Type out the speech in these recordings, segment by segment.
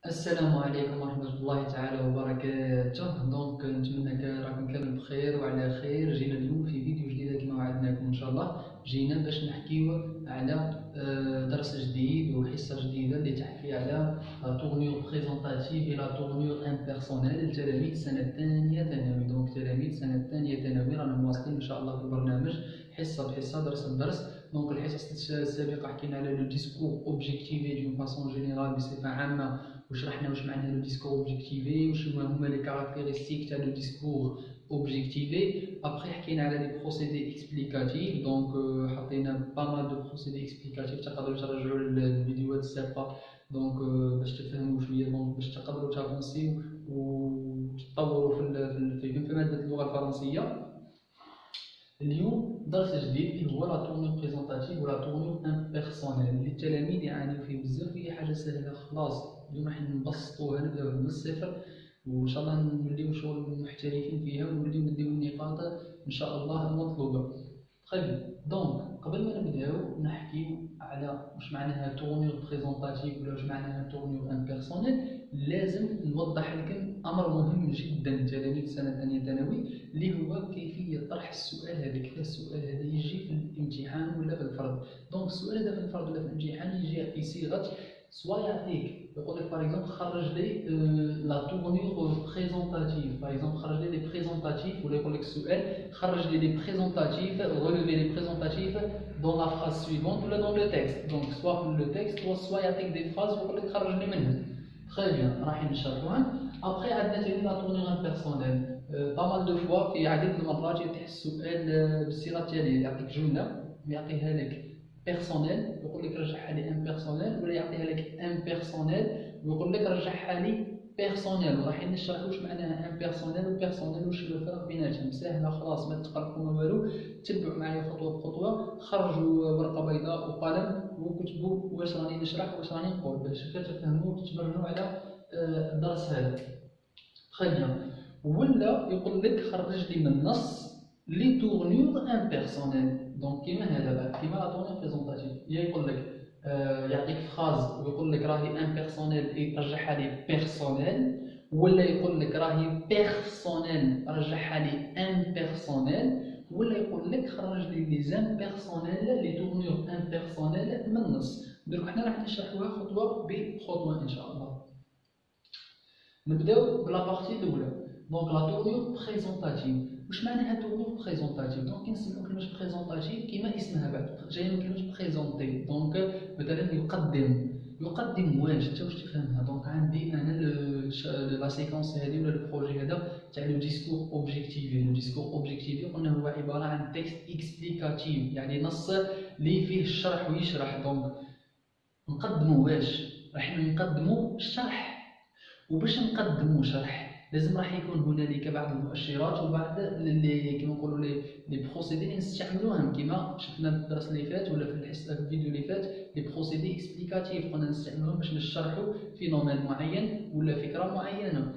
السلام عليكم ورحمة الله تعالى وبركاته. نتمنى راكم كامل بخير وعلى خير. جينا اليوم في فيديو جديد كما وعدناكم ان شاء الله. جينا باش نحكيو على درس جديد وحصة جديدة اللي تحكي على تورنيور بريزونطاتيف الى تورنيور امبيرسونيل لتلاميذ سنة ثانية ثانوي. تلاميذ سنة ثانية ثانوي رانا مواصلين ان شاء الله في البرنامج حصة بحصة درس بدرس. الحصص السابقة حكينا على لو ديسكور اوبجيكتيفي دون فاسون جينيرال بصفة عامة، وشرحنا واش معنى لو ديسكور اوبجيكتيفي وشنو هما لي كاركتيرستيك تاع لو ديسكور اوبجيكتيفي. ابري حكينا على لي بروسيدي اكسبليكاتيف، حطينا با مال دو بروسيدي اكسبليكاتيف تقدروا ترجعوا الفيديوهات السابقه باش تفهموا شويه، باش تقدروا تافونسيو وتطوروا في ماده اللغه الفرنسيه. اليوم درس جديد اللي هو لا تورنيور بريزونطاتيف ولا تورنيور امبيرسونيل اللي التلاميذ يعانيو فيه بزاف. هي حاجه سهله خلاص. اليوم راح نبسطوها، نبداو من الصفر وان شاء الله نوليو شغل محترفين فيها ونوليو نديو النقاط ان شاء الله المطلوبه. قبل ما نبداو نحكيو على واش معناها تورنيور بريزونطاتيف ولا واش معناها تورنيور امبيرسونيل، لازم نوضح لكم امر مهم جدا تلاميذ سنه ثانيه ثانوي، اللي هو كيفيه طرح السؤال هذا. كيف السؤال هذا يجي في الامتحان ولا في الفرض. السؤال هذا في الفرض ولا في الامتحان يجي في صيغه سوا يعطيك يقول لك باغ اكزومبل خرج لي لا تورنيور بريزونطاتيف، باغ اكزومبل خرج لي بريزونطاتيف، ولا يقول لك السؤال خرج لي بريزونطاتيف ريليفي لي بريزونطاتيف دون لا فراز سويفونت ولا دون لو تكست. سوا في لو تكست سوا يعطيك دي فراز ويقول لك خرج لي منها. تري بيان، راح نشرحوها. ابري عندنا ثاني لا تورنيور امبيرسونيل. طمال دو فوا في عديد المرات يطيح السؤال بالصيغه التاليه، يعطيك جمله ويعطيها لك بيرسونيل ويقول لك رجعها لي امبيرسونيل، ولا يعطيها لك امبيرسونيل ويقول لك رجعها لي بيرسونيل. وراح نشرح واش معناها امبيرسونيل وبيرسونيل وش الفرق بيناتهم. سهله خلاص، ما تقلقوا ما والو، تبعوا معايا خطوه بخطوه. خرجوا ورقه بيضاء وقلم وكتبوا واش راني نشرح واش راني نقول باش تفهموا وتتمرنوا على الدرس هذا. تري بيان. ولا يقول لك خرج لي من النص لي تورنيور امبيرسونيل. كيما هذا بعد كيما لا تورنيور بريزونطاتيف، يقول لك يعطيك فراز ويقول لك راهي امبيرسونيل يرجعها لي بيرسونيل، ولا يقول لك راهي بيرسونيل رجعها لي امبيرسونيل، ولا يقول لك خرج لي لي زامبيرسونيل لي تورنيور امبيرسونيل من النص. درك حنا راح نشرحوها خطوه بخطوه ان شاء الله. نبداو بلا بارتي الاولى. لا تورنيور بريزونطاتيف. واش معناها تورنيور بريزونطاتيف؟ كي نسمعو كلمه بريزونطاتيف كيما اسمها بعد جايه من كلمه بريزونتي. مثلا يقدم واش انت واش تفهمها. عندي انا لا سيكونس هذه ولا البروجي هذا تاع لو ديسكور اوبجيكتيفي. لو ديسكور اوبجيكتيفي قلنا هو عباره عن تكست اكسبليكاتيف، يعني نص اللي فيه الشرح ويشرح. نقدمو واش؟ راح نقدمو الشرح، وباش نقدمو شرح لازم راح يكون هنالك بعض المؤشرات وبعض اللي كيما نقولوا لي بروسيدي اللي نستعملوهم كيما شفنا في الدرس اللي فات ولا في الحصه في الفيديو اللي فات. لي بروسيدي اكسبليكاتيف قلنا نستعملوهم باش نشرحوا فينومين معين ولا فكره معينه.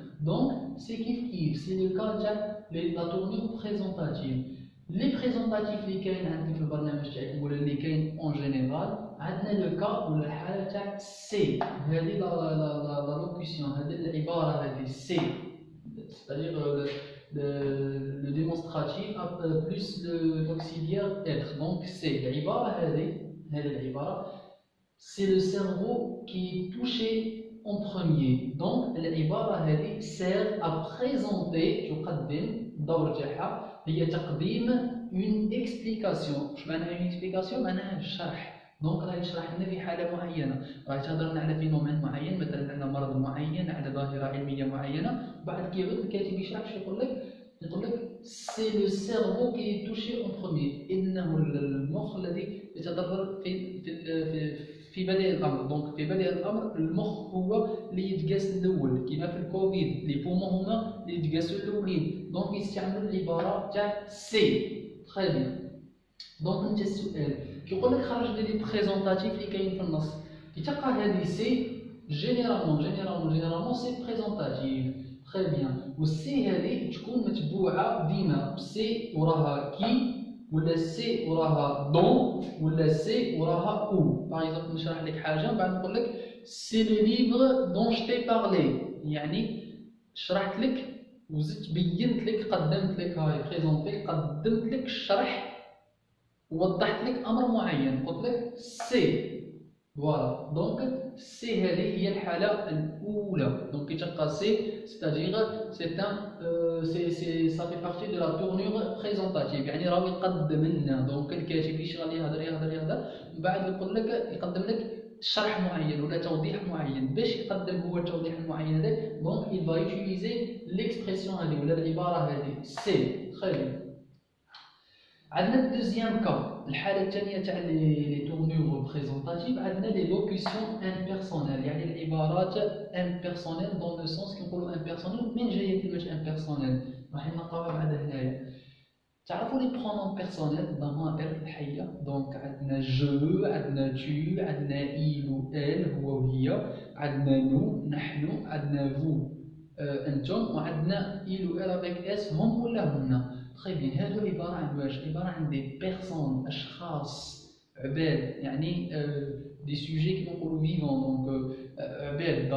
سي كيف سي لو كا تاع لا تورنيور بريزونطاتيف. لي بريزونطاتيف اللي كاين عندي في البرنامج تاعكم ولا اللي كاين اون جينيرال، عندنا لو كا ولا الحاله تاع سي. هذه لا لوكيسيون، هذه العباره هذه سي، c'est-à-dire le démonstratif plus l'auxiliaire être. C'est l'ibara c'est le cerveau qui est touché en premier. l'ibara sert à présenter الدور تاعها هي تقديم une explication. واش معناها une explication؟ معناها الشرح. راه يشرح لنا في حاله معينه، راه تهضر لنا على فينومين معين، مثلا على مرض معين، على ظاهره علميه معينه. بعد كيعود الكاتب يشرح واش يقول لك سي لو سيرفو كي توشي اون بروميير، انه المخ الذي يتضرر في بدء الامر. في بدء الامر المخ هو اللي يتقاس الاول، كيما في الكوفيد لي بومون هما اللي يتقاسوا الاولين. يستعمل العباره تاع سي. تري بيان. انت السؤال كيقول لك خرج لي بريزونطاتيف اللي كاين في النص، كي تلقى هذه سي جينيرالمون سي بريزونطاتيف. تري بيان. والسي هذه تكون متبوعه ديما سي وراها كي، ولا سي وراها دون، ولا سي وراها او. باغ اكزومبل نشرح لك حاجه من بعد نقول لك c'est le livre dont je t'ai parlé. يعني شرحت لك وزدت بينت لك قدمت لك هاي بريزونتي قدمت لك الشرح ووضحت لك امر معين قلت لك سي فوالا دونك سي هذه هي الحاله الاولى دونك كي تلقى سي ستادير سي ان سي سا في بارتي دو لا تورنور بريزونطاتيف يعني راهو يقدم لنا دونك الكاتب يشغل يهضر من بعد يقول لك يقدم لك شرح معين ولا توضيح معين باش يقدم هو التوضيح المعين هذاك دونك il va utiliser l'expression هذه ولا العباره هذه سي très bien. عندنا الدوزيام كا الحاله الثانيه تاع لي تورنور بريزونطاتيف عندنا لي لوكيسيون امبيرسونيل يعني العبارات امبيرسونيل دون لو سونس كي نقولوا امبيرسونيل من جايه كلمه امبيرسونيل راح نلقاوها بعد هنايا. تعرفوا لي برونون بيرسونيل ضمائر الحيه دونك عندنا جو عندنا تو عندنا ايل و ال هو وهي عندنا نو نحن عندنا فو انتم وعندنا ايل و ال افيك اس هم ولا هن. تري بيان هادو عباره عن واش عباره عن دي بيرسون اشخاص عباد يعني دي سوجي كيما نقولوا فيفون دونك عباد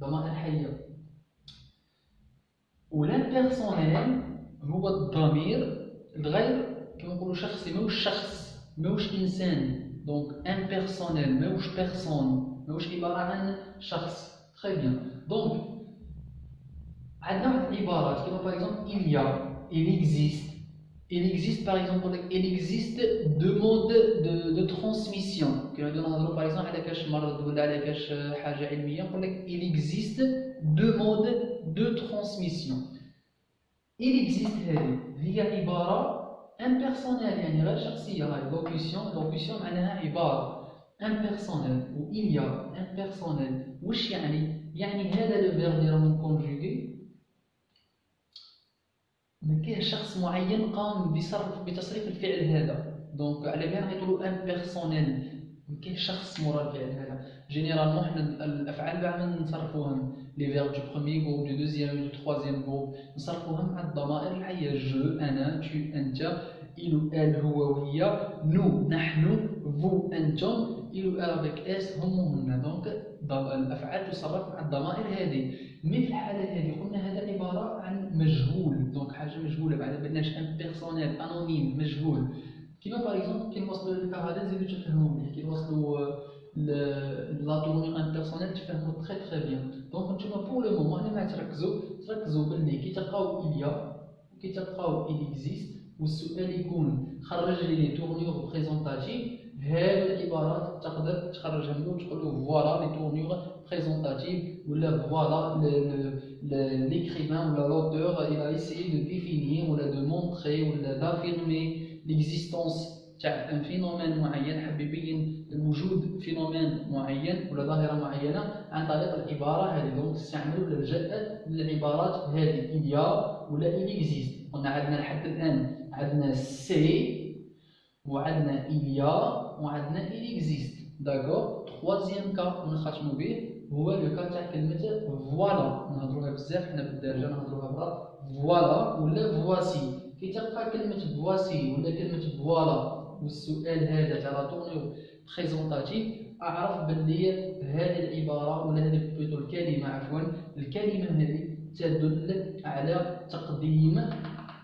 ضمائر حيه. والامبيرسونيل هو الضمير الغير كما نقولوا شخصي ماهوش شخص ماهوش انسان دونك امبيرسونيل ماهوش بيرسون ماهوش عباره عن شخص. تري بيان دونك عندنا واحد العبارات كيما باغ اكزومبل il existe par exemple il existe deux modes de transmission كيما نهضروا باغ اكزومبل على كاش مرض ولا على كاش حاجه علميه نقول لك il existe deux modes de transmission. il existe هي عباره امبيرسونيل يعني غير شخصيه هاي لوكيسيون معناها عباره امبيرسونيل و il y a امبيرسونيل واش يعني هذا لو فيرب اللي راهم كونجوغي ما كاينش شخص معين قام بتصريف الفعل هذا دونك على بالنا يقولوا امبيرسونيل ما كاينش شخص مورا الفعل هذا. جينيرالمون حنا الافعال بعد ما نصرفوهم لي فيرب دو بروميير جروب دو دوزيام دو تروازيام جروب نصرفوهم مع الضمائر الحيه جو انا تو انت il ou elle هو وهي نو نحن فو انتم il ou elle avec اس هم وهن دونك الافعال تصرف مع الضمائر هذه. مي في الحاله هذه قلنا هذا عباره عن مجهول دونك حاجه مجهوله بعد باناش امبيرسونيل انونيم مجهول كيما باغ اكزومبل كي نوصلوا للكا هذا نزيدو تفهموا مليح كي نوصلوا لا تورنور امبيرسونيل تفهموا تري بيان. دونك نتوما بور لو مومون انا ما تركزوا باللي كي تلقاو إليا وكي تلقاو إل إكزيست والسؤال يكون خرج لي لي تورنور بريزونطاتيف هاد العبارات تقدر تخرجهم له وتقول له فوالا لي تورنور بريزونطاتيف ولا فوالا l'écrivain ولا l'auteur il a essayé de définir ولا de montrer ولا d'affirmer l'existence تاع ان فينومين معين حب يبين وجود فينومين معين ولا ظاهره معينه عن طريق العباره هذه دونك استعملوا ولا لجأ للعبارات هذه إليا ولا إل إكزيست. قلنا عندنا لحد الان عندنا سي وعندنا إليا وعندنا إل إكزيست داكور. تخوازيام كا نختموا به هو لو كا تاع كلمه فوالا نهضروها بزاف حنا بالدارجه نهضروها برا فوالا ولا فواسي. كي تلقى كلمه فواسي ولا كلمه فوالا والسؤال هذا تاع لا تورنور بريزونطاتيف اعرف باللي هذه العباره ولا هذه بلوتو الكلمه هذه تدل على تقديم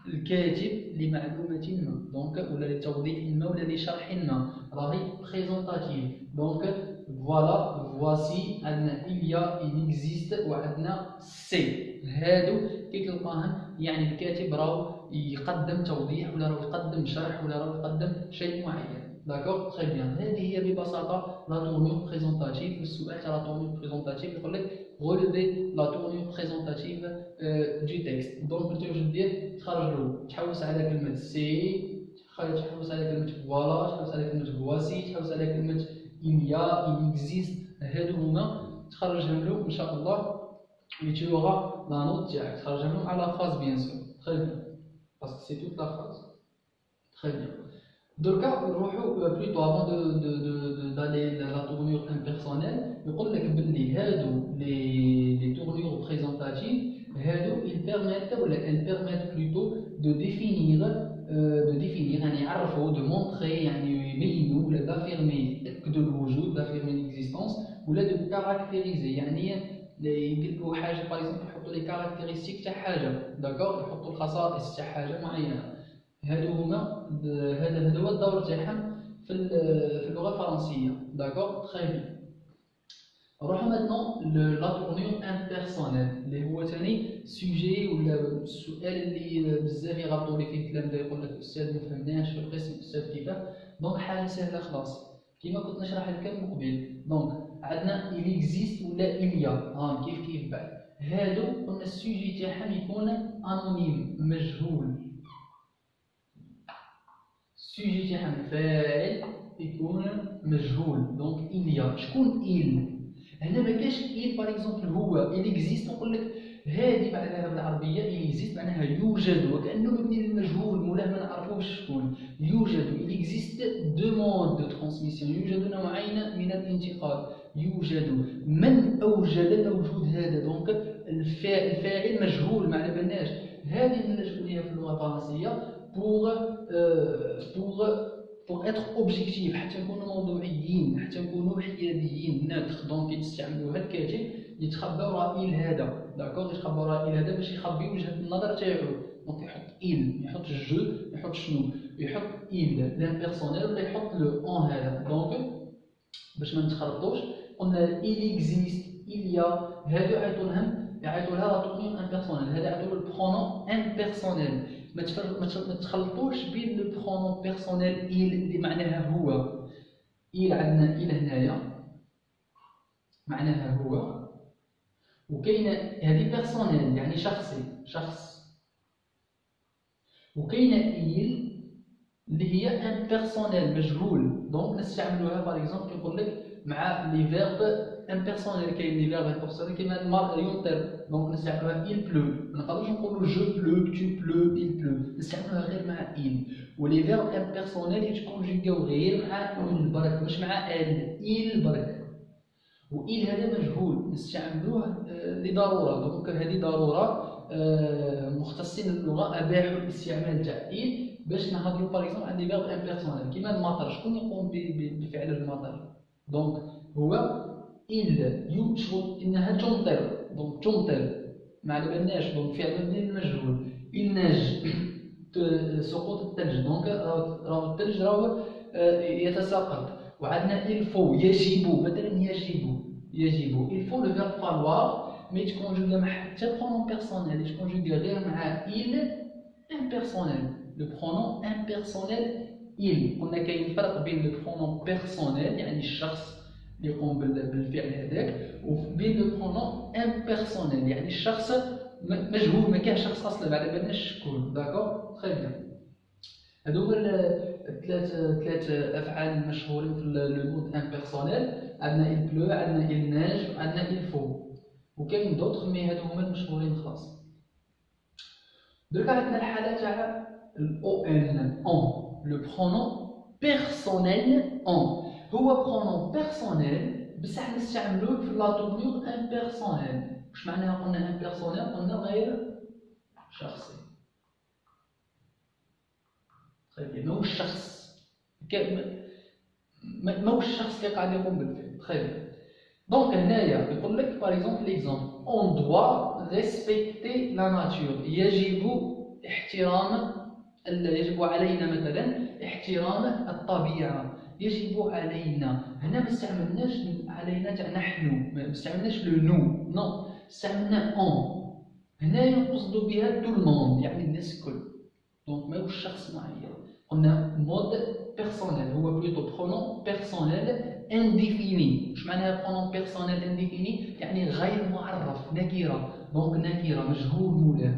الكاتب لمعلومه ما دونك ولا لتوضيح ما ولا لشرح ما راهي بريزونطاتيف. دونك فوالا فواسي عندنا إليا إل إكزيست وعندنا سي هادو كي تلقاهم يعني الكاتب راهو يقدم توضيح ولا راهو يقدم شرح ولا راهو يقدم شيء معين داكور. تري بيان هذه هي ببساطه لا تورنور بريزونطاتيف. السؤال تاع لا تورنور بريزونطاتيف يقول لك ريليفي لا تورنور بريزونطاتيف دو تكست دونك انت واش دير تخرج له تحوس على كلمه سي تحوس على كلمه فوالا تحوس على كلمه فواسي تحوس على كلمه il y a il existe هادو هما تخرجهم له ان شاء الله et tu auras la note تاعك تخرجهم له على phrase bien sûr. très bien parce que c'est toute la phrase. très bien دركا نروحوا بلوتو avant d'aller la tournure impersonnelle يقول لك باللي هادو les tournures présentatives هادو ils elles permettent plutôt de définir يعني يعرفوا de montrer يعني يبينوا ولا d'affirmer de الوجود d'affirmer l'existence ولا de caractériser يعني يديروا حاجه باغ اكزومبل يحطوا لي كاركتيرستيك تاع حاجه داكور يحطوا الخصائص تاع حاجه معينه هادو هما هذا هو الدور تاعهم في اللغه الفرنسيه داكور تري بيان نروحو ماتنون لا تورنيور امبيرسونيل اللي هو ثاني سوجي ولا السؤال اللي بزاف يغلطوا لي فيه الكلام ده يقول لك استاذ ما فهمناش في القسم استاذ كيفاه دونك حاجه سهله خلاص كيما كنت نشرح لكم من قبل دونك عندنا il existe ولا il y a كيف بعد هادو قلنا السوجي تاعهم يكون انونيم مجهول السوجي تاعهم فاعل يكون مجهول دونك il y a شكون il هنا ما كاش il باغ اكزومبل هو il existe نقول لك هذه معناها بالعربيه il existe معناها يوجد وكانه مبني للمجهول مولاه ما نعرفوش شكون يوجد il existe deux modes de transmission يوجد نوعين من الانتقال يوجد من اوجد الموجود هذا دونك الفاعل مجهول ما على بالناش هذه نلجؤ ليها في اللغه الفرنسيه pour être objectif حتى نكونوا موضوعيين حتى نكونوا حياديين ناتخ دونك يستعملوها الكاتب يتخبى وراء إل هذا داكوغ يتخبى وراء إل هذا باش يخبي وجهة النظر تاعو دونك يحط إل يحط جو يحط شنو يحط إل لامبيرسونيل ولا يحط لو أون هذا دونك باش ما نتخلطوش قلنا إل إكزيست إل يا هادو يعيطوا لها لا تورنيور امبيرسونيل هذا يعيطوا البرونون امبيرسونيل ما تخلطوش بين لو برونون بيرسونيل إل اللي معناها هو إل عندنا إل هنايا معناها هو وكاينه هذه بيرسونيل يعني شخص وكاينه إل اللي هي امبيرسونيل مجهول دونك نستعملوها باغ اكزومبل كيقول لك مع لي فيرب امبيرسونيل كاين لي فيرب امبيرسونيل كيما المار يمطر دونك نستعملوها il pleut ما نقدروش نقولوا je pleut tu pleut il pleut نستعملوها غير مع il ولي فيرب امبيرسونيل يتكونجيغاو غير مع il برك مش مع ال il برك و il هذا مجهول نستعملوه لضروره دونك هذه ضروره مختصين اللغه اباحوا الاستعمال تاع il باش نهضروا باغ اكزومبل عن لي فيرب امبيرسونيل كيما المطر شكون يقوم بفعل المطر دونك هو il شغل انها تمطر دونك تمطر ما على بالناش دونك فعل مبني للمجهول il neige سقوط الثلج دونك راهو الثلج راهو يتساقط وعندنا il faut يجب مثلا يجب il faut le verbe falloir mais يتكونجوغا مع حتى pronom personnel يتكونجوغا غير مع il impersonnel le pronom impersonnel il قلنا كاين فرق بين le pronom personnel يعني الشخص اللي يقوم بالفعل هذاك وبين لو برونون امبيرسونيل يعني الشخص مجهول ما كاينش شخص اصلا ما على بالناش شكون داكور تري بيان هادو هما ثلاث افعال المشهورين في لو مود امبيرسونيل عندنا il pleut عندنا il neige عندنا il faut وكاين دوطخ مي هادو هما المشهورين خلاص درك عندنا الحاله تاع الاو ان اون لو برونون بيرسونيل اون هو برونون بيرسونيل بصح نستعملوه في لا تورنيور امبيرسونيل واش معناها قلنا امبيرسونيل قلنا غير شخصي طيب ماهوش الشخص ماهوش الشخص اللي قاعد يقوم بالفعل طيب دونك هنايا يقول لك باغ اكزومبل ليكزومبل اون دوا ريسبكتي لا ناتور يجب علينا مثلا احترام الطبيعه يجب علينا هنا ما استعملناش علينا تاع نحن ما استعملناش لو نو استعملنا اون هنا يقصد بها تو الموند يعني الناس الكل دونك ماهوش شخص معين قلنا مود بيرسونيل هو بلوتو برونون بيرسونيل انديفيني واش معناها برونون بيرسونيل انديفيني يعني غير معرف نكره دونك نكره مجهول مولاه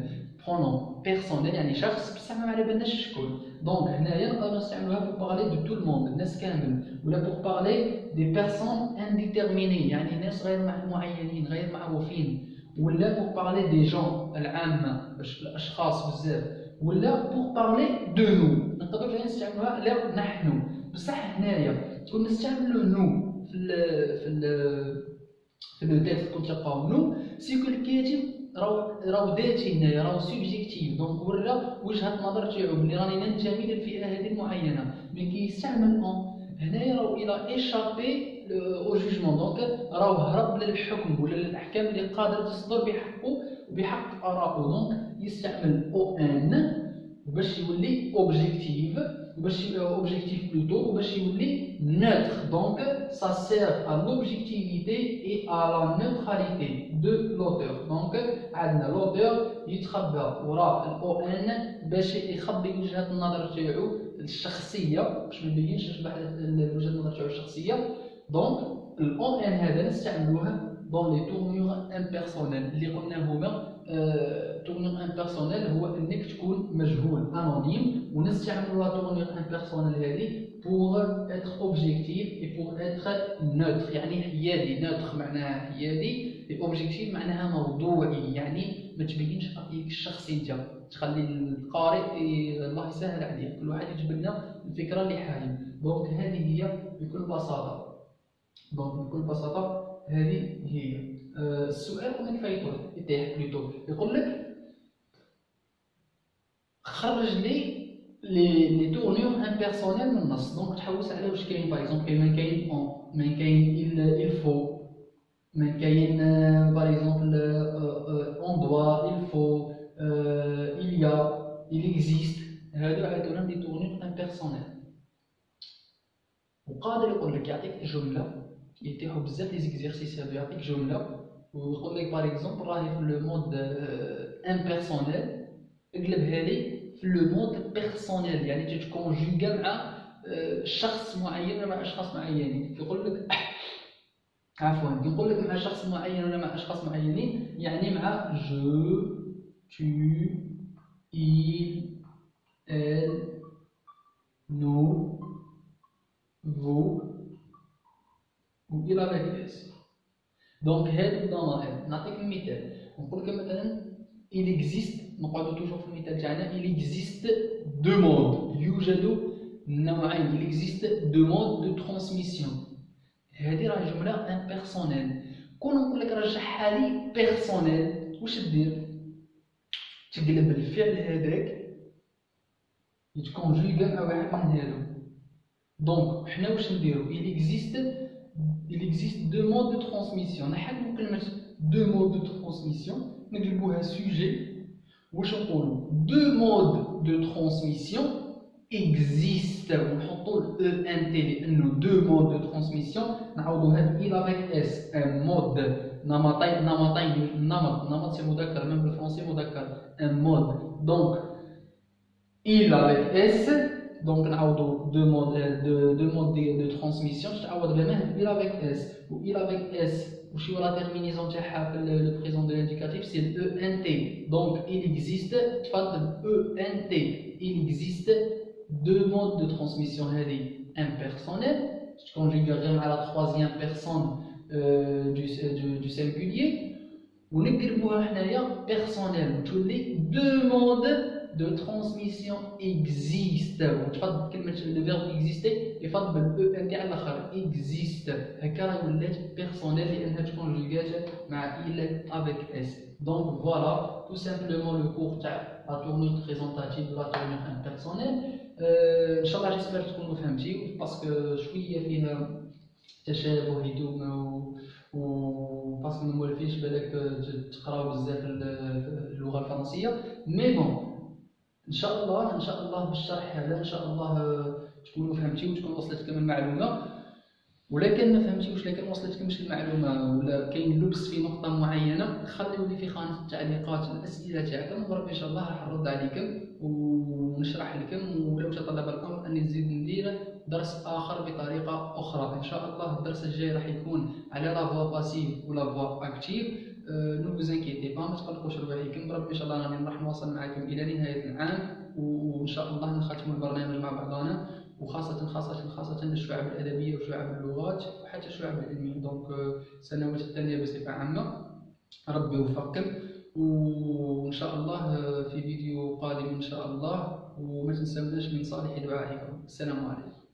برونون بيرسونيل يعني شخص بصح ما على بالناش شكون دونك هنايا نقدروا نستعملوها بور بارلي دو تو الموند الناس كامل ولا بور بارلي دي بيرسون انديتيرميني يعني ناس غير معينين غير معروفين ولا بور بارلي دي جون العامه باش الاشخاص بزاف ولا بور بارلي دو نو نقدروا نستعملوها لا نحن بصح هنايا كون نستعملوا نو في في لو تيكست كنت تلقاو نو سيكو الكاتب راهو ذاتي هنايا، راهو سوبجيكتيف، دونك ورا وجهه النظر تاعو بلي راني ننتمي للفئه هذه المعينه. ملي كيستعمل اون هنايا راهو الى ايشابي او جوجمون، دونك راهو هرب للحكم ولا للاحكام اللي قادره تصدر بحقه وبحق ارائه، دونك يستعمل او ان باش يولي اوبجيكتيف، باش اوبجيكتيف بلوتو، وباش يولي نوتر. دونك ça sert à l'objectivité et à la neutralité de l'auteur. دونك عندنا l'auteur يتخبى وراء الاو ان باش يخبي وجهه النظر تاعو الشخصيه، باش ما يبينش اشبح وجهه النظر تاعو الشخصيه. دونك الاو ان هذا نستعملوها dans les tournures impersonnelles اللي قلنا هما tournure impersonnelle هو انك تكون مجهول انونيم، ونستعملوا لا tournure impersonnelle هذه pour être objectif et pour être neutre، يعني حيادي. neutre معناها حيادي، et objectif معناها موضوعي، يعني ما تبينش رايك الشخصي انت، تخلي القارئ الله يسهل عليه، كل واحد يجيب لنا الفكره اللي حايل. دونك هذه هي بكل بساطه، هذه هي. السؤال كما كيفايطو يطيح بلوتو يقول لك خرج لي تورنيور امبيرسونيل من النص. دونك تحوس على واش كاين، باغ اكزومبل ما كاين اون، ما كاين الفو، ما كاين باغ اكزومبل اون دوا، الفو، اليا، اكزيست. هادو لي تورنيور امبيرسونيل. وقادر يقول لك يعطيك جمله، يتيحوا بزاف لي زيكزيرسيس هادو، يعطيك جمله ويقول لك باغ اكزومبل راهي في لو مود امبيرسونيل، اقلبها لي في لو مود بيرسونيل، يعني تتكونجوغا مع شخص معين ولا مع اشخاص معينين. يقول لك عفوا يقول لك مع شخص معين ولا مع اشخاص معينين، يعني مع جو، تو، il, elle, nous, vous وإلى غير اس. دونك هاد الضمائر نعطيك مثال، نقول لك مثلا il existe، نقعدو توجور في المثال تاعنا il existe deux modes، يوجد نوعين، il existe deux modes de transmission. هذه راه جملة امبيرسونيل. كون نقول لك رجعها لي بيرسونيل، واش دير؟ تقلب الفعل هذاك يتكونجوغا مع واحد من هادو. دونك حنا واش نديرو؟ il existe deux modes de transmission. نحكمو كلمة deux modes de transmission نقلبوها sujet، واش نقولو؟ deux modes de transmission existe، ونحطو ال ENT لأنه deux modes de transmission نعوضوها ب il avec s. un mode نمطين، نمط سي مذكر، même بالفرنسي مذكر un mode. donc il avec s، donc نعوضو deux modes de transmission تعوض بهم il avec s. و il avec s وشي هو لا terminaison تاعها في le présent de l'indicatif c'est le ENT. donc il existe، تفضل ENT، il existe deux modes de transmission هذه impersonnelle تكونجوغا غير مع la troisième personne du singulier، ونقلبوها حنايا personnel تولي deux modes de transmission existe. وتفضل كلمة le verbe exister يفضل بال ENT على الآخر existe، هكا راه ولات personnel لأنها تكونجوغات مع il avec s. donc voilà tout simplement le cours تاع la tournure représentative de la tournure impersonnelle. ان شاء الله جيسبر تكونوا فهمتيو، باسكو شويه فيها تشابه و باسكو ما مولفينش بالك تقراو بزاف اللغه الفرنسيه. مي بون ان شاء الله بالشرح هذا ان شاء الله تكونوا فهمتيو وتكون وصلتكم المعلومه. ولكن ما فهمتيوش، لكن وصلتكمش المعلومه ولا كاين لبس في نقطه معينه، خليو لي في خانه التعليقات الاسئله تاعكم، وربي ان شاء الله راح نرد عليكم ونشرح لكم. ولو تطلب الامر اني نزيد ندير درس اخر بطريقه اخرى ان شاء الله. الدرس الجاي راح يكون على لا فوا باسيف ولا فوا اكتيف. نو فوز انكيتي با، ما تقلقوش رواحكم، بربي ان شاء الله راني راح نواصل معكم الى نهايه العام، وان شاء الله نختموا البرنامج مع بعضنا، وخاصة الشعب الأدبية وشعب اللغات وحتى الشعب العلمية. دونك السنوات الثانية بصفة عامة. ربي يوفقكم، وإن شاء الله في فيديو قادم إن شاء الله، وما تنسوناش من صالح دعائكم. السلام عليكم.